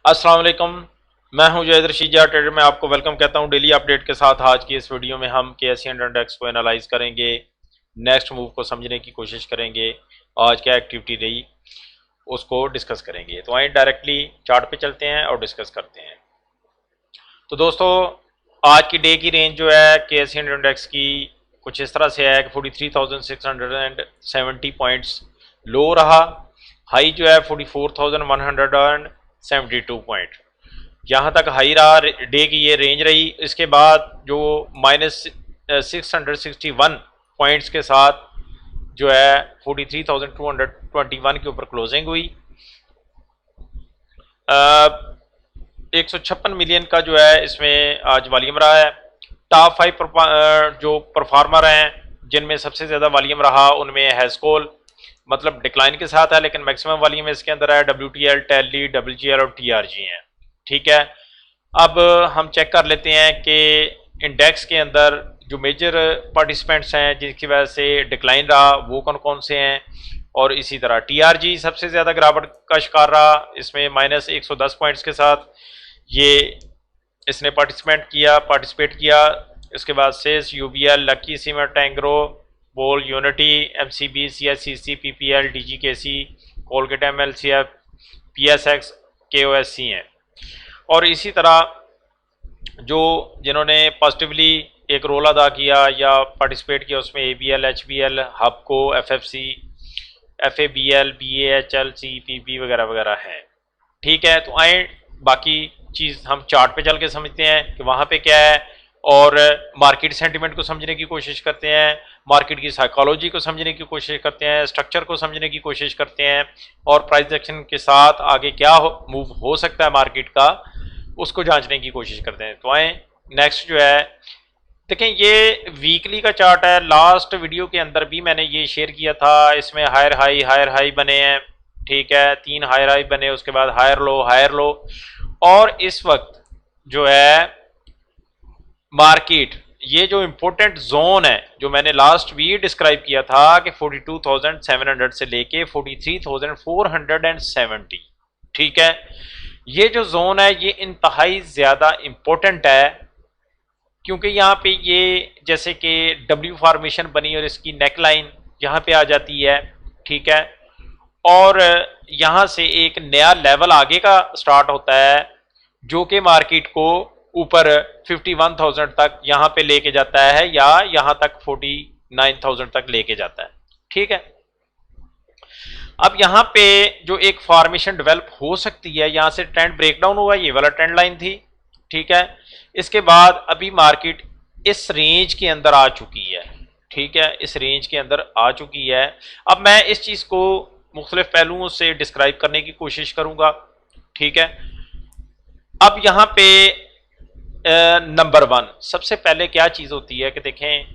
अस्सलाम वालेकुम। मैं हूं जैद रशीद ट्रेडर में आपको वेलकम कहता हूं डेली अपडेट के साथ। आज की इस वीडियो में हम केएससी इंडेक्स को एनालाइज करेंगे, नेक्स्ट मूव को समझने की कोशिश करेंगे, आज क्या एक्टिविटी रही उसको डिस्कस करेंगे। तो आइए डायरेक्टली चार्ट पे चलते हैं और डिस्कस करते हैं। तो दोस्तों, आज की डे की रेंज जो है केएससी इंडेक्स की कुछ इस तरह से है कि 43,670 पॉइंट्स लो रहा, हाई जो है 44,172 पॉइंट, यहाँ तक हाई रहा, डे की ये रेंज रही। इसके बाद जो -661 पॉइंट्स के साथ जो है 43,221 के ऊपर क्लोजिंग हुई। 156 मिलियन का जो है इसमें आज वॉल्यूम रहा है। टॉप 5 जो परफॉर्मर हैं जिनमें सबसे ज़्यादा वॉल्यूम रहा उनमें हैस्कोल, मतलब डिक्लाइन के साथ है लेकिन मैक्सिमम वॉल्यूम इसके अंदर है। WTL, टेली, WGL और TRG हैं। ठीक है, अब हम चेक कर लेते हैं कि इंडेक्स के अंदर जो मेजर पार्टिसिपेंट्स हैं जिसकी वजह से डिक्लाइन रहा वो कौन कौन से हैं। और इसी तरह TRG सबसे ज़्यादा गिरावट का शिकार रहा, इसमें -110 पॉइंट्स के साथ ये इसने पार्टिसिपेट किया। इसके बाद सेस, UBL, लकी सीमेंट, एंग्रो, बोल, Unity, MCB, CSCC, PPL, DGKC, Colgate, MLCF, PSX, KOSC हैं। और इसी तरह जो जिन्होंने पॉजिटिवली एक रोल अदा किया या पार्टिसिपेट किया उसमें ABL, HBL, हबको, FFC, FABL, BAHL, CPP वगैरह वगैरह हैं। ठीक है, तो आए बाकी चीज़ हम चार्ट पे चल के समझते हैं कि वहाँ पे क्या है और मार्केट सेंटिमेंट को समझने की कोशिश करते हैं, मार्केट की साइकोलॉजी को समझने की कोशिश करते हैं, स्ट्रक्चर को समझने की कोशिश करते हैं और प्राइस एक्शन के साथ आगे क्या मूव हो सकता है मार्केट का उसको जांचने की कोशिश करते हैं। तो आए नेक्स्ट जो है देखें, ये वीकली का चार्ट है। लास्ट वीडियो के अंदर भी मैंने ये शेयर किया था। इसमें हायर हाई बने हैं। ठीक है, 3 हायर हाई बने, उसके बाद हायर लो। और इस वक्त जो है मार्केट ये जो इंपॉर्टेंट जोन है जो मैंने लास्ट भी डिस्क्राइब किया था कि 42,700 से लेके 43,470। ठीक है, ये जो जोन है ये इंतहाई ज़्यादा इंपॉर्टेंट है क्योंकि यहाँ पे ये जैसे कि W फॉर्मेशन बनी और इसकी नेक लाइन यहाँ पे आ जाती है। ठीक है, और यहाँ से एक नया लेवल आगे का स्टार्ट होता है जो कि मार्केट को ऊपर 51,000 तक यहाँ पे लेके जाता है या यहाँ तक 49,000 तक लेके जाता है। ठीक है, अब यहाँ पे जो एक फॉर्मेशन डेवलप हो सकती है, यहाँ से ट्रेंड ब्रेकडाउन हुआ, ये वाला ट्रेंड लाइन थी। ठीक है, इसके बाद अभी मार्केट इस रेंज के अंदर आ चुकी है। ठीक है, इस रेंज के अंदर आ चुकी है। अब मैं इस चीज़ को मुख्तलिफ पहलुओं से डिस्क्राइब करने की कोशिश करूंगा। ठीक है, अब यहाँ पे नंबर 1 सबसे पहले क्या चीज़ होती है कि देखें,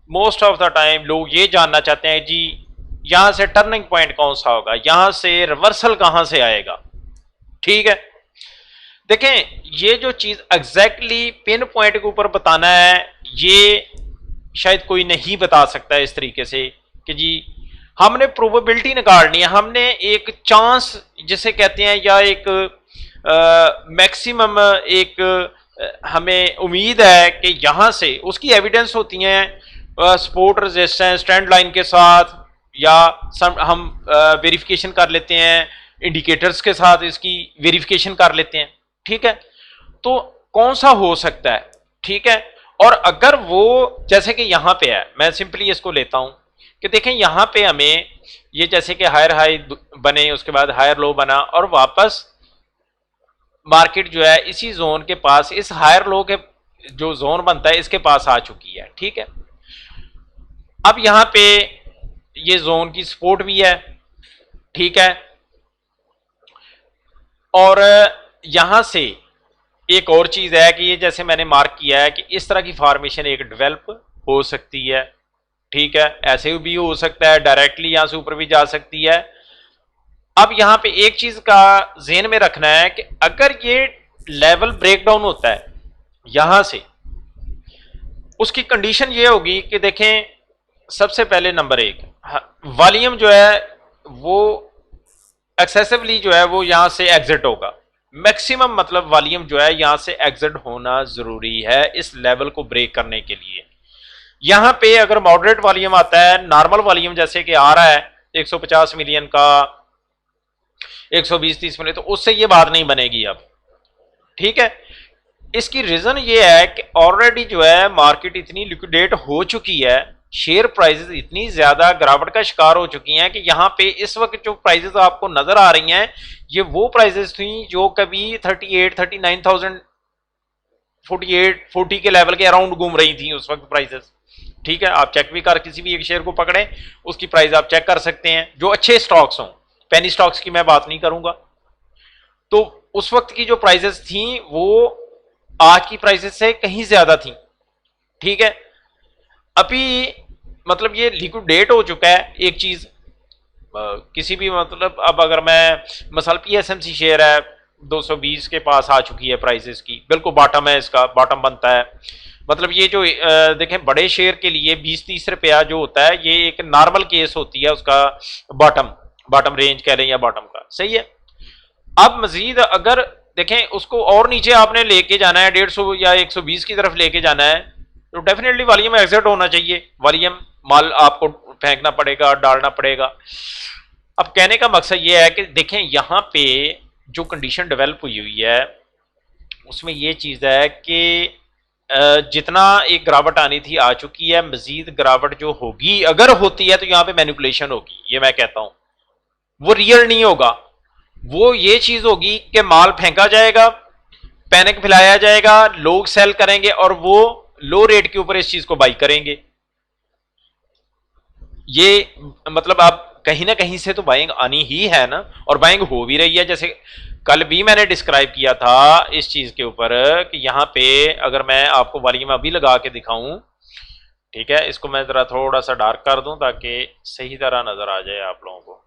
मोस्ट ऑफ द टाइम लोग ये जानना चाहते हैं जी यहाँ से टर्निंग पॉइंट कौन सा होगा, यहाँ से रिवर्सल कहाँ से आएगा। ठीक है, देखें ये जो चीज़ एग्जैक्टली पिन पॉइंट के ऊपर बताना है ये शायद कोई नहीं बता सकता है इस तरीके से कि जी हमने प्रोबेबिलिटी निकालनी है, हमने एक चांस जिसे कहते हैं या एक मैक्सिमम एक हमें उम्मीद है कि यहाँ से उसकी एविडेंस होती हैं सपोर्ट रेजिस्टेंस ट्रेंड लाइन के साथ, या हम वेरिफिकेशन कर लेते हैं इंडिकेटर्स के साथ, इसकी वेरिफिकेशन कर लेते हैं। ठीक है, तो कौन सा हो सकता है। ठीक है, और अगर वो जैसे कि यहाँ पे है, मैं सिंपली इसको लेता हूं कि देखें यहाँ पे हमें ये जैसे कि हायर हाई बने, उसके बाद हायर लो बना और वापस मार्केट जो है इसी जोन के पास, इस हायर लो के जो जोन बनता है इसके पास आ चुकी है। ठीक है, अब यहाँ पे ये जोन की सपोर्ट भी है। ठीक है, और यहां से एक और चीज है कि ये जैसे मैंने मार्क किया है कि इस तरह की फॉर्मेशन एक डेवलप हो सकती है। ठीक है, ऐसे भी हो सकता है, डायरेक्टली यहां से ऊपर भी जा सकती है। अब यहां पे एक चीज का ज़हन में रखना है कि अगर ये लेवल ब्रेकडाउन होता है यहां से, उसकी कंडीशन ये होगी कि देखें सबसे पहले नंबर 1 वॉल्यूम जो है वो एक्सेसिवली जो है वो यहां से एग्जिट होगा। मैक्सिमम मतलब वॉल्यूम जो है यहां से एग्जिट होना जरूरी है इस लेवल को ब्रेक करने के लिए। यहां पे अगर मॉडरेट वॉल्यूम आता है, नॉर्मल वॉल्यूम जैसे कि आ रहा है 150 मिलियन का, 120-30 मिलियन, तो उससे ये बात नहीं बनेगी अब, ठीक है। इसकी रीजन ये है कि ऑलरेडी जो है मार्केट इतनी लिक्विडेट हो चुकी है, शेयर प्राइसेस इतनी ज्यादा गिरावट का शिकार हो चुकी हैं कि यहां पे इस वक्त जो प्राइसेस आपको नजर आ रही हैं ये वो प्राइसेस थी जो कभी 38, 39,000, 48, 40 के लेवल के अराउंड घूम रही थी उस वक्त प्राइसेस, ठीक है। आप चेक भी कर, किसी भी एक शेयर को पकड़े उसकी प्राइस आप चेक कर सकते हैं, जो अच्छे स्टॉक्स हों, पेनी स्टॉक्स की मैं बात नहीं करूंगा। तो उस वक्त की जो प्राइसेस थी वो आज की प्राइसेस से कहीं ज्यादा थी, ठीक है। अभी मतलब ये लिक्विडेट हो चुका है एक चीज, किसी भी मतलब अब अगर मैं मसल पीएसएमसी शेयर है 220 के पास आ चुकी है प्राइसेस की, बिल्कुल बॉटम है, इसका बॉटम बनता है। मतलब ये जो देखें बड़े शेयर के लिए 20-30 रुपया जो होता है ये एक नॉर्मल केस होती है उसका, बॉटम रेंज कह लें या बॉटम का, सही है। अब मजीद अगर देखें उसको और नीचे आपने लेके जाना है 150 या 120 की तरफ लेके जाना है तो डेफिनेटली वॉल्यूम एग्जिट होना चाहिए, वॉल्यूम माल आपको फेंकना पड़ेगा, डालना पड़ेगा। अब कहने का मकसद ये है कि देखें यहां पे जो कंडीशन डेवलप हुई है उसमें ये चीज है कि जितना एक गिरावट आनी थी आ चुकी है, मजीद गिरावट जो होगी अगर होती है तो यहां पे मैनिपुलेशन होगी, ये मैं कहता हूं, वो रियल नहीं होगा। वो ये चीज होगी कि माल फेंका जाएगा, पैनिक फैलाया जाएगा, लोग सेल करेंगे और वो लो रेट के ऊपर इस चीज को बाई करेंगे। ये मतलब आप कहीं ना कहीं से तो बाइंग आनी ही है ना, और बाइंग हो भी रही है। जैसे कल भी मैंने डिस्क्राइब किया था इस चीज के ऊपर कि यहां पे अगर मैं आपको वॉल्यूम अभी लगा के दिखाऊं, ठीक है, इसको मैं जरा थोड़ा सा डार्क कर दूं ताकि सही तरह नजर आ जाए आप लोगों को,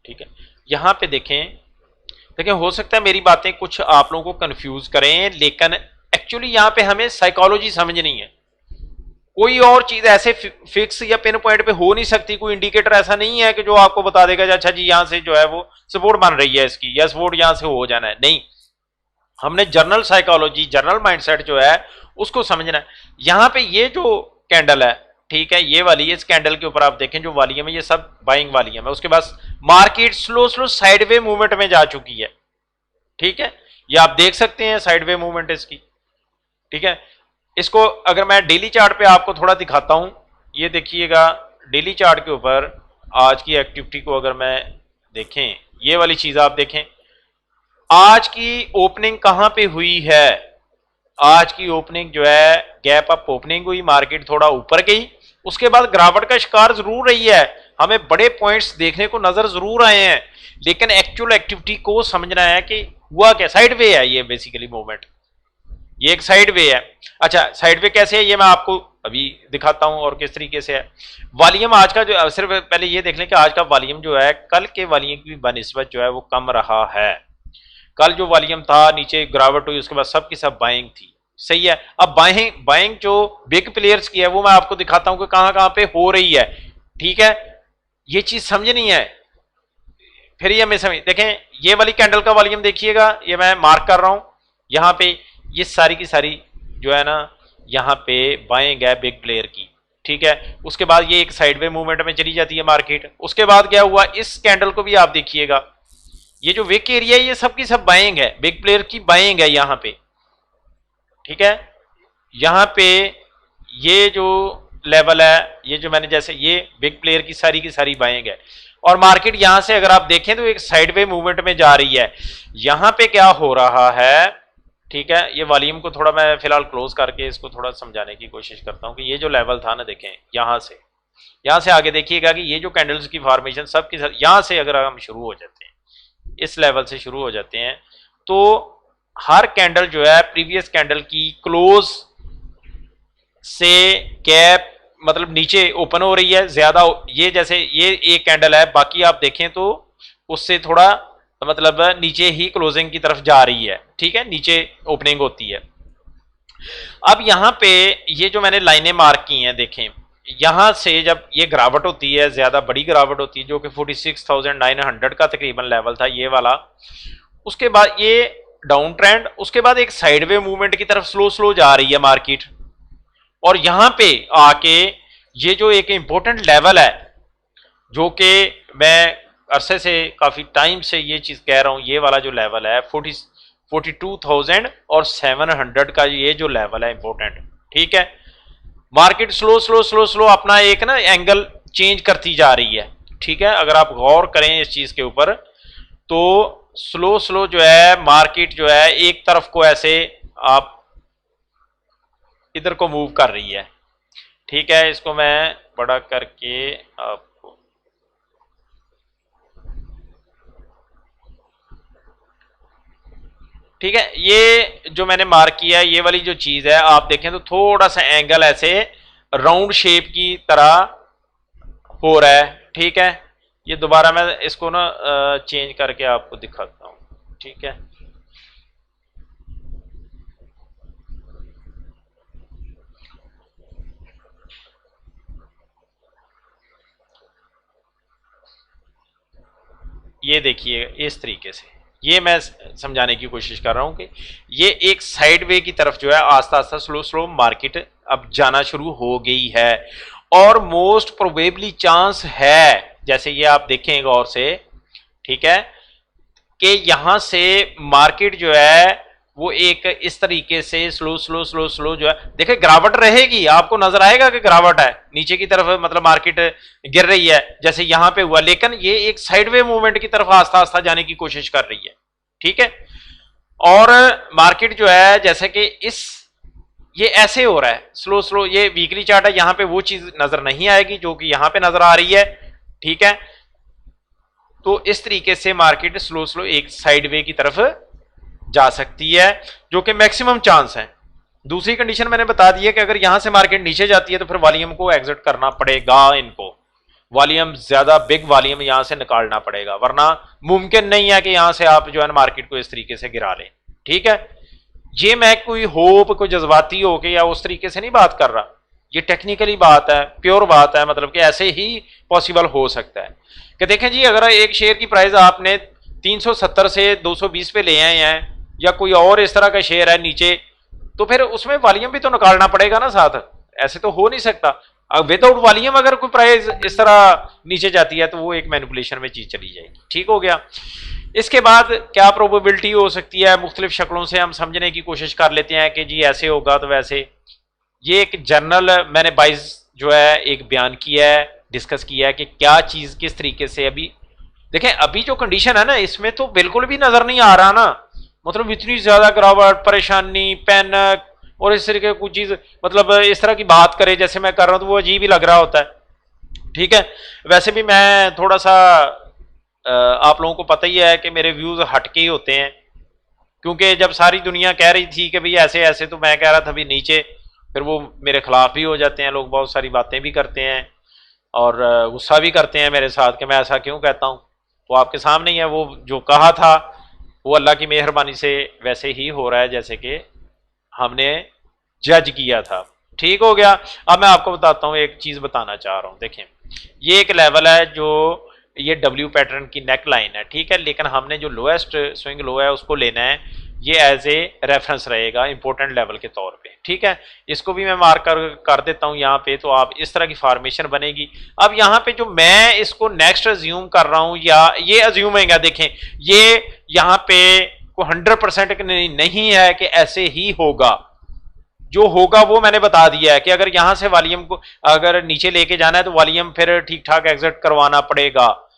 ठीक है। यहां पे देखें हो सकता है मेरी बातें कुछ आप लोगों को कंफ्यूज करें, लेकिन एक्चुअली यहां पे हमें साइकोलॉजी समझनी है। कोई और चीज ऐसे फिक्स या पिन पॉइंट पे हो नहीं सकती, कोई इंडिकेटर ऐसा नहीं है कि जो आपको बता देगा अच्छा जी यहां से जो है वो सपोर्ट बन रही है इसकी, या सपोर्ट यहां से हो जाना है, नहीं। हमने जर्नल साइकोलॉजी, जर्नल माइंडसेट जो है उसको समझना है। यहां पे ये जो कैंडल है, ठीक है, ये वाली, इस कैंडल के ऊपर आप देखें जो वॉल्यूम है ये सब बाइंग वॉल्यूम है, उसके बाद market slow slow sideway movement में जा चुकी है, ठीक है। ये आप देख सकते हैं साइडवे मूवमेंट इसकी, ठीक है। इसको अगर मैं डेली चार्ट पे आपको थोड़ा दिखाता हूं, ये देखिएगा डेली चार्ट के ऊपर आज की एक्टिविटी को अगर मैं देखें, ये वाली चीज आप देखें, आज की ओपनिंग कहां पे हुई है। आज की ओपनिंग जो है गैप अप ओपनिंग हुई, मार्केट थोड़ा ऊपर गई, उसके बाद गिरावट का शिकार जरूर रही है, हमें बड़े पॉइंट्स देखने को नजर जरूर आए हैं, लेकिन एक्चुअल एक्टिविटी को समझना है कि हुआ क्या। साइड वे है ये बेसिकली मूवमेंट, ये एक साइड वे है। अच्छा, साइड वे कैसे है ये मैं आपको अभी दिखाता हूं और किस तरीके से है। वॉल्यूम आज का जो, सिर्फ पहले ये देख लें कि आज का वॉल्यूम जो है कल के वॉल्यूम की बनिस्बत जो है वो कम रहा है। कल जो वॉल्यूम था नीचे गिरावट हुई, उसके बाद सब की सब बाइंग थी, सही है। अब बाइंग जो बिग प्लेयर्स की है वो मैं आपको दिखाता हूं कि कहां कहां पे हो रही है, ठीक है। ये चीज समझनी है, फिर ये हमें समझ देखें। ये वाली कैंडल का वॉल्यूम देखिएगा, ये मैं मार्क कर रहा हूं यहां पे, ये सारी की सारी जो है ना यहां पे बाइंग है बिग प्लेयर की, ठीक है। उसके बाद ये एक साइडवे मूवमेंट में चली जाती है मार्केट। उसके बाद क्या हुआ, इस कैंडल को भी आप देखिएगा, ये जो विक एरिया है ये सब की सब बाइंग है, बिग प्लेयर की बाइंग है यहां पे, ठीक है। यहां पे ये जो लेवल है, ये जो मैंने जैसे, ये बिग प्लेयर की सारी बाइंग है, और मार्केट यहां से अगर आप देखें तो एक साइडवे मूवमेंट में जा रही है। यहां पे क्या हो रहा है, ठीक है, ये वॉल्यूम को थोड़ा मैं फिलहाल क्लोज करके इसको थोड़ा समझाने की कोशिश करता हूं कि ये जो लेवल था ना, देखें यहां से आगे देखिएगा कि ये जो कैंडल्स की फॉर्मेशन सब की यहां से अगर हम शुरू हो जाते हैं, इस लेवल से शुरू हो जाते हैं, तो हर कैंडल जो है प्रीवियस कैंडल की क्लोज से गैप मतलब नीचे ओपन हो रही है ज्यादा। ये जैसे ये एक कैंडल है, बाकी आप देखें तो उससे थोड़ा मतलब नीचे ही क्लोजिंग की तरफ जा रही है, ठीक है, नीचे ओपनिंग होती है। अब यहां पे ये जो मैंने लाइनें मार्क की हैं देखें, यहां से जब ये गिरावट होती है, ज्यादा बड़ी गिरावट होती है, जो कि 46,900 का तकरीबन लेवल था ये वाला, उसके बाद ये डाउन ट्रेंड, उसके बाद एक साइडवे मूवमेंट की तरफ स्लो स्लो जा रही है मार्केट, और यहां पे आके ये जो एक इंपॉर्टेंट लेवल है, जो कि मैं अरसे से काफी टाइम से ये चीज कह रहा हूं, ये वाला जो लेवल है 42,700 का, ये जो लेवल है इंपॉर्टेंट, ठीक है। Market slow slow slow slow अपना एक ना एंगल चेंज करती जा रही है, ठीक है। अगर आप गौर करें इस चीज के ऊपर, तो स्लो स्लो जो है मार्केट जो है एक तरफ को ऐसे आप इधर को मूव कर रही है, ठीक है। इसको मैं बड़ा करके आपको, ठीक है, ये जो मैंने मार्क किया है ये वाली जो चीज है, आप देखें तो थोड़ा सा एंगल ऐसे राउंड शेप की तरह हो रहा है, ठीक है। ये दोबारा मैं इसको ना चेंज करके आपको दिखाता हूं, ठीक है। ये देखिए इस तरीके से, ये मैं समझाने की कोशिश कर रहा हूं कि ये एक साइड वे की तरफ जो है आस्ता आस्ता स्लो स्लो मार्केट अब जाना शुरू हो गई है, और मोस्ट प्रोबेबली चांस है, जैसे ये आप देखें गौर से, ठीक है, कि यहां से मार्केट जो है वो एक इस तरीके से स्लो स्लो स्लो स्लो जो है, देखिए गिरावट रहेगी, आपको नजर आएगा कि गिरावट है नीचे की तरफ, मतलब मार्केट गिर रही है जैसे यहां पे हुआ, लेकिन ये एक साइडवे मूवमेंट की तरफ आस्ता आस्ता जाने की कोशिश कर रही है, ठीक है। और मार्केट जो है जैसे कि इस, ये ऐसे हो रहा है स्लो स्लो, ये वीकली चार्ट है, यहां पे वो चीज नजर नहीं आएगी जो कि यहां पे नजर आ रही है, ठीक है। तो इस तरीके से मार्केट स्लो स्लो एक साइडवे की तरफ जा सकती है, जो कि मैक्सिमम चांस है। दूसरी कंडीशन मैंने बता दी है कि अगर यहां से मार्केट नीचे जाती है तो फिर वॉल्यूम को एग्जिट करना पड़ेगा, इनको वॉल्यूम ज्यादा बिग वॉल्यूम यहां से निकालना पड़ेगा, वरना मुमकिन नहीं है कि यहां से आप जो है मार्केट को इस तरीके से गिरा लें, ठीक है। ये मैं कोई होप, कोई जज्बाती होके या उस तरीके से नहीं बात कर रहा, ये टेक्निकली बात है, प्योर बात है, मतलब कि ऐसे ही पॉसिबल हो सकता है कि देखें जी, अगर एक शेयर की प्राइस आपने 370 से 220 पे ले आए हैं, या कोई और इस तरह का शेयर है नीचे, तो फिर उसमें वॉल्यूम भी तो निकालना पड़ेगा ना साथ, ऐसे तो हो नहीं सकता। विदाउट वॉल्यूम अगर कोई प्राइस इस तरह नीचे जाती है तो वो एक मैनिपुलेशन में चीज चली जाएगी, ठीक हो गया। इसके बाद क्या प्रोबेबिलिटी हो सकती है, मुख्तलिफ शक्लों से हम समझने की कोशिश कर लेते हैं कि जी ऐसे होगा तो वैसे। ये एक जर्नल मैंने 22 जो है एक बयान किया है, डिस्कस किया है कि क्या चीज किस तरीके से, अभी देखें अभी जो कंडीशन है ना इसमें तो बिल्कुल भी नजर नहीं आ रहा ना, मतलब इतनी ज्यादा गिरावट, परेशानी, पैनक और इस तरीके की कुछ चीज, मतलब इस तरह की बात करे जैसे मैं कर रहा हूं तो वो अजीब ही लग रहा होता है, ठीक है। वैसे भी मैं थोड़ा सा आप लोगों को पता ही है कि मेरे व्यूज हटके ही होते हैं, क्योंकि जब सारी दुनिया कह रही थी कि भाई ऐसे ऐसे, तो मैं कह रहा था भी नीचे, फिर वो मेरे खिलाफ भी हो जाते हैं लोग, बहुत सारी बातें भी करते हैं और गुस्सा भी करते हैं मेरे साथ कि मैं ऐसा क्यों कहता हूं। वो आपके सामने ही है, वो जो कहा था वो अल्लाह की मेहरबानी से वैसे ही हो रहा है जैसे कि हमने जज किया था, ठीक हो गया। अब मैं आपको बताता हूं, एक चीज बताना चाह रहा हूं, देखें ये एक लेवल है जो ये डब्ल्यू पैटर्न की नेक लाइन है, ठीक है, लेकिन हमने जो लोएस्ट स्विंग लो है उसको लेना है, ये एज ए रेफरेंस रहेगा इंपॉर्टेंट लेवल के तौर पे, ठीक है। इसको भी मैं मार्क कर देता हूं यहाँ पे, तो आप इस तरह की फॉर्मेशन बनेगी। अब यहाँ पे जो मैं इसको नेक्स्ट अज्यूम कर रहा हूं, या ये अज्यूमिंग है, देखें ये यहाँ पे को 100% नहीं है कि ऐसे ही होगा, जो होगा वो मैंने बता दिया है कि अगर यहां से वॉल्यूम को अगर नीचे लेके जाना है तो वॉल्यूम फिर ठीक ठाक एग्जिट करवाना पड़ेगा।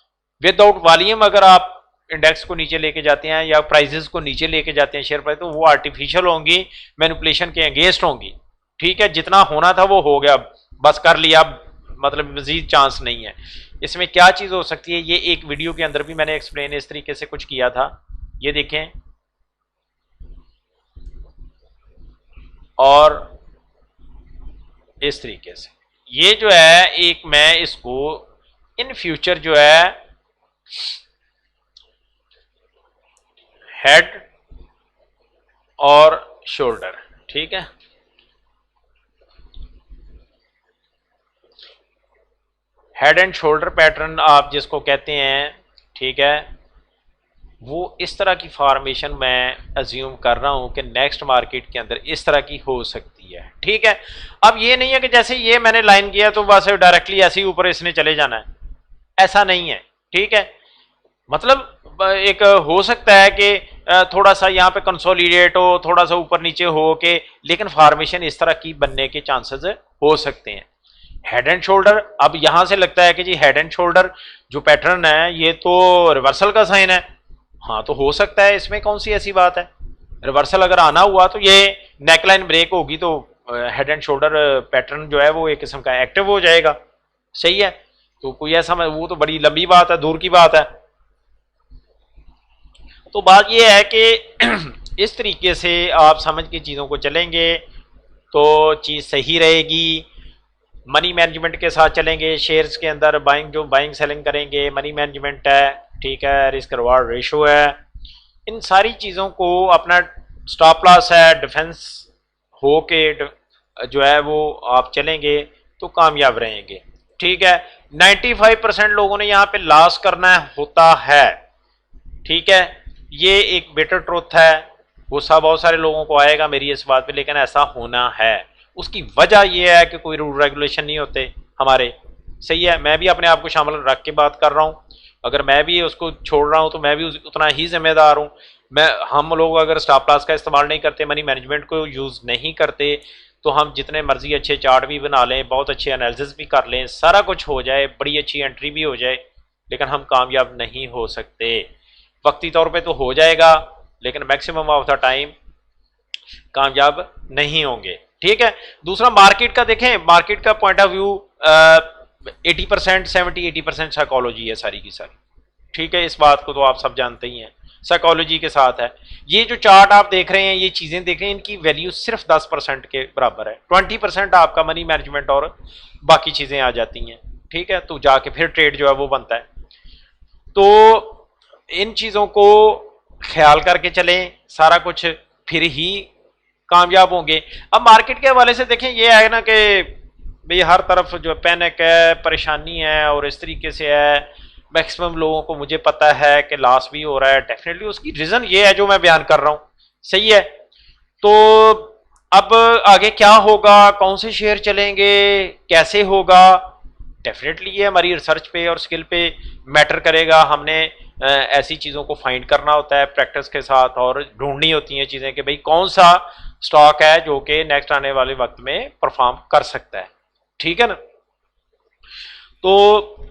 विदाउट वॉल्यूम अगर आप इंडेक्स को नीचे लेके जाते हैं या प्राइसेस को नीचे लेके जाते हैं शेयर प्राइस, तो वो आर्टिफिशियल होंगी, मैनिपुलेशन के अगेंस्ट होंगी, ठीक है। जितना होना था वो हो गया, बस कर लिया, मतलब मजीद चांस नहीं है। इसमें क्या चीज हो सकती है, ये एक वीडियो के अंदर भी मैंने एक्सप्लेन इस तरीके से कुछ किया था, ये देखें, और इस तरीके से ये जो है एक मैं इसको इन फ्यूचर जो है हेड और शोल्डर, ठीक है, हेड एंड शोल्डर पैटर्न आप जिसको कहते हैं, ठीक है, वो इस तरह की फॉर्मेशन मैं अज्यूम कर रहा हूं कि नेक्स्ट मार्केट के अंदर इस तरह की हो सकती है। ठीक है, अब ये नहीं है कि जैसे ये मैंने लाइन किया तो बस डायरेक्टली ऐसे ही ऊपर इसने चले जाना है, ऐसा नहीं है। ठीक है, मतलब एक हो सकता है कि थोड़ा सा यहाँ पे कंसोलिडेट हो, थोड़ा सा ऊपर नीचे हो के, लेकिन फॉर्मेशन इस तरह की बनने के चांसेस हो सकते हैं। हेड एंड शोल्डर, अब यहां से लगता है कि जी हेड एंड शोल्डर जो पैटर्न है ये तो रिवर्सल का साइन है। हाँ, तो हो सकता है, इसमें कौन सी ऐसी बात है, रिवर्सल अगर आना हुआ तो ये नेकलाइन ब्रेक होगी तो हेड एंड शोल्डर पैटर्न जो है वो एक किस्म का एक्टिव हो जाएगा। सही है, तो कोई ऐसा, वो तो बड़ी लंबी बात है, दूर की बात है। तो बात ये है कि इस तरीके से आप समझ के चीज़ों को चलेंगे तो चीज़ सही रहेगी। मनी मैनेजमेंट के साथ चलेंगे, शेयर्स के अंदर बाइंग सेलिंग करेंगे, मनी मैनेजमेंट है, ठीक है, रिस्क रिवार्ड रेशो है, इन सारी चीज़ों को अपना स्टॉप लॉस है, डिफेंस हो के जो है वो आप चलेंगे तो कामयाब रहेंगे। ठीक है, 95% लोगों ने यहाँ पे लॉस करना होता है। ठीक है, ये एक बेटर ट्रुथ है, गुस्सा बहुत सारे लोगों को आएगा मेरी इस बात पे, लेकिन ऐसा होना है। उसकी वजह यह है कि कोई रूल रेगुलेशन नहीं होते हमारे। सही है, मैं भी अपने आप को शामिल रख के बात कर रहा हूँ, अगर मैं भी उसको छोड़ रहा हूँ तो मैं भी उतना ही जिम्मेदार हूँ। हम लोग अगर स्टॉप लॉस का इस्तेमाल नहीं करते, मनी मैनेजमेंट को यूज़ नहीं करते, तो हम जितने मर्जी अच्छे चार्ट भी बना लें, बहुत अच्छे एनालिसिस भी कर लें, सारा कुछ हो जाए, बड़ी अच्छी एंट्री भी हो जाए, लेकिन हम कामयाब नहीं हो सकते। वक्ती तौर पे तो हो जाएगा, लेकिन मैक्सिमम ऑफ द टाइम कामयाब नहीं होंगे। ठीक है, दूसरा मार्केट का देखें, मार्केट का पॉइंट ऑफ व्यू 80% 70-80% साइकोलॉजी है सारी की सारी। ठीक है, इस बात को तो आप सब जानते ही हैं, साइकोलॉजी के साथ है। ये जो चार्ट आप देख रहे हैं, ये चीज़ें देख रहे हैं, इनकी वैल्यू सिर्फ 10% के बराबर है। 20% आपका मनी मैनेजमेंट और बाकी चीज़ें आ जाती हैं। ठीक है, तो जाके फिर ट्रेड जो है वो बनता है। तो इन चीज़ों को ख्याल करके चलें, सारा कुछ फिर ही कामयाब होंगे। अब मार्केट के हवाले से देखें, ये है ना कि भाई हर तरफ जो पैनिक है, परेशानी है, और इस तरीके से है, मैक्सिमम लोगों को मुझे पता है कि लॉस भी हो रहा है। डेफिनेटली उसकी रीज़न ये है जो मैं बयान कर रहा हूँ। सही है, तो अब आगे क्या होगा, कौन से शेयर चलेंगे, कैसे होगा, डेफिनेटली ये हमारी रिसर्च पे और स्किल पे मैटर करेगा। हमने ऐसी चीज़ों को फाइंड करना होता है प्रैक्टिस के साथ, और ढूंढनी होती हैं चीज़ें कि भाई कौन सा स्टॉक है जो कि नेक्स्ट आने वाले वक्त में परफॉर्म कर सकता है। ठीक है ना, तो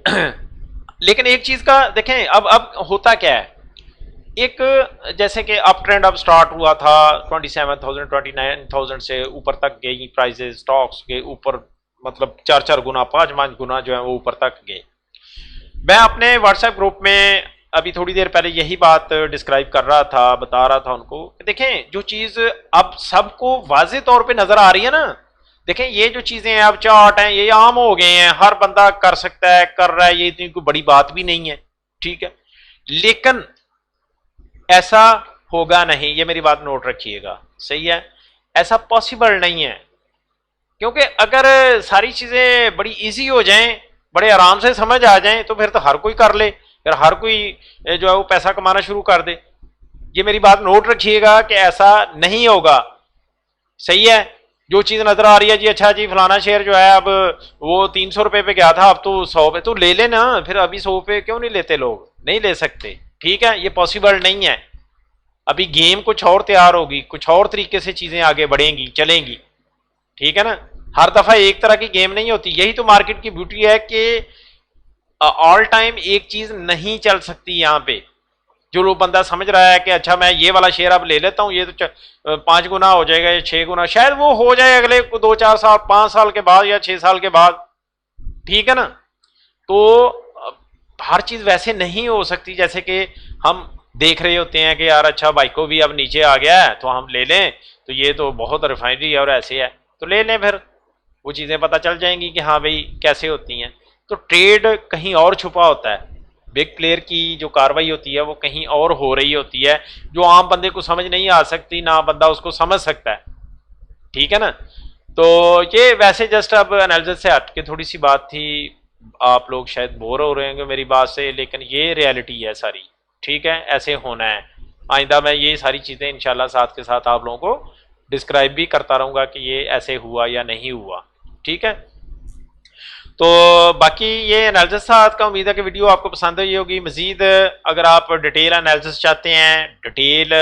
लेकिन एक चीज़ का देखें, अब होता क्या है, एक जैसे कि अप ट्रेंड अब स्टार्ट हुआ था 27,000 29,000 से ऊपर तक गई प्राइजेस, स्टॉक्स के ऊपर मतलब 4-4 गुना 5-5 गुना जो है वो ऊपर तक गए। मैं अपने व्हाट्सएप ग्रुप में अभी थोड़ी देर पहले यही बात डिस्क्राइब कर रहा था, बता रहा था उनको कि देखें जो चीज़ अब सबको वाज़े तौर पे नज़र आ रही है ना, देखें ये जो चीज़ें हैं, अब चार्ट हैं, ये आम हो गए हैं, हर बंदा कर सकता है, कर रहा है, ये इतनी कोई बड़ी बात भी नहीं है। ठीक है, लेकिन ऐसा होगा नहीं, ये मेरी बात नोट रखिएगा। सही है, ऐसा पॉसिबल नहीं है, क्योंकि अगर सारी चीज़ें बड़ी इजी हो जाएं, बड़े आराम से समझ आ जाएं, तो फिर तो हर कोई कर ले, फिर हर कोई जो है वो पैसा कमाना शुरू कर दे। ये मेरी बात नोट रखिएगा कि ऐसा नहीं होगा। सही है, जो चीज़ नज़र आ रही है जी, अच्छा जी फलाना शेयर जो है अब वो 300 रुपये पे गया था, अब तो 100 पे, तो ले लेना, फिर अभी 100 पे क्यों नहीं लेते लोग, नहीं ले सकते। ठीक है, ये पॉसिबल नहीं है, अभी गेम कुछ और तैयार होगी, कुछ और तरीके से चीज़ें आगे बढ़ेंगी, चलेंगी। ठीक है ना, हर दफ़ा एक तरह की गेम नहीं होती। यही तो मार्केट की ब्यूटी है कि ऑल टाइम एक चीज़ नहीं चल सकती। यहाँ पे जो लोग बंदा समझ रहा है कि अच्छा मैं ये वाला शेयर अब ले लेता हूँ, ये तो 5 गुना हो जाएगा या 6 गुना, शायद वो हो जाए अगले 2-4 साल 5 साल के बाद या 6 साल के बाद। ठीक है ना, तो हर चीज़ वैसे नहीं हो सकती जैसे कि हम देख रहे होते हैं कि यार अच्छा भाई को भी अब नीचे आ गया है तो हम ले लें, तो ये तो बहुत रिफाइनरी है और ऐसे है, तो ले लें, फिर वो चीज़ें पता चल जाएंगी कि हाँ भाई कैसे होती हैं। तो ट्रेड कहीं और छुपा होता है, बिग प्लेयर की जो कार्रवाई होती है वो कहीं और हो रही होती है, जो आम बंदे को समझ नहीं आ सकती, ना बंदा उसको समझ सकता है। ठीक है ना, तो ये वैसे जस्ट अब एनालिसिस से हट के थोड़ी सी बात थी, आप लोग शायद बोर हो रहे होंगे मेरी बात से, लेकिन ये रियलिटी है सारी। ठीक है, ऐसे होना है। आइंदा मैं ये सारी चीज़ें इंशाल्लाह साथ के साथ आप लोगों को डिस्क्राइब भी करता रहूँगा कि ये ऐसे हुआ या नहीं हुआ। ठीक है, तो बाकी ये एनालिसिस था आज का। उम्मीद है कि वीडियो आपको पसंद आई होगी। मजीद अगर आप डिटेल एनालिसिस चाहते हैं, डिटेल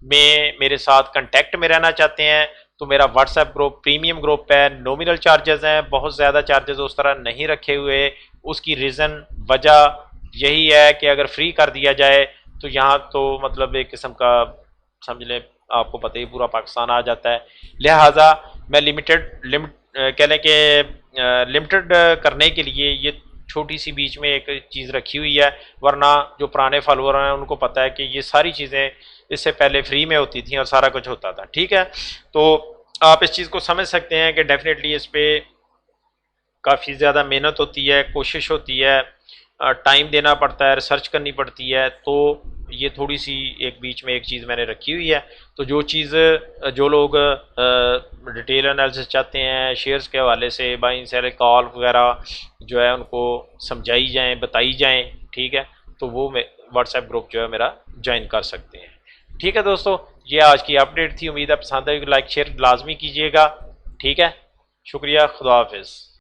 में मेरे साथ कंटेक्ट में रहना चाहते हैं, तो मेरा व्हाट्सएप ग्रुप प्रीमियम ग्रुप है। नॉमिनल चार्जेस हैं, बहुत ज़्यादा चार्जेस उस तरह नहीं रखे हुए। उसकी रीज़न वजह यही है कि अगर फ्री कर दिया जाए तो यहाँ तो मतलब एक किस्म का समझ लें, आपको पता ही पूरा पाकिस्तान आ जाता है। लिहाजा मैं कह लें कि लिमिटेड करने के लिए ये छोटी सी बीच में एक चीज़ रखी हुई है, वरना जो पुराने फॉलोअर हैं उनको पता है कि ये सारी चीज़ें इससे पहले फ्री में होती थी और सारा कुछ होता था। ठीक है, तो आप इस चीज़ को समझ सकते हैं कि डेफिनेटली इस पर काफ़ी ज़्यादा मेहनत होती है, कोशिश होती है, टाइम देना पड़ता है, रिसर्च करनी पड़ती है। तो ये थोड़ी सी एक बीच में एक चीज़ मैंने रखी हुई है। तो जो चीज़ जो लोग डिटेल एनालिसिस चाहते हैं शेयर्स के हवाले से, बाइंग सेल कॉल वगैरह जो है उनको समझाई जाएँ, बताई जाएँ, ठीक है, तो वो व्हाट्सएप ग्रुप जो है मेरा ज्वाइन कर सकते हैं। ठीक है दोस्तों, ये आज की अपडेट थी। उम्मीद है पसंद आई। लाइक शेयर लाजमी कीजिएगा। ठीक है, शुक्रिया, खुदा हाफिज़।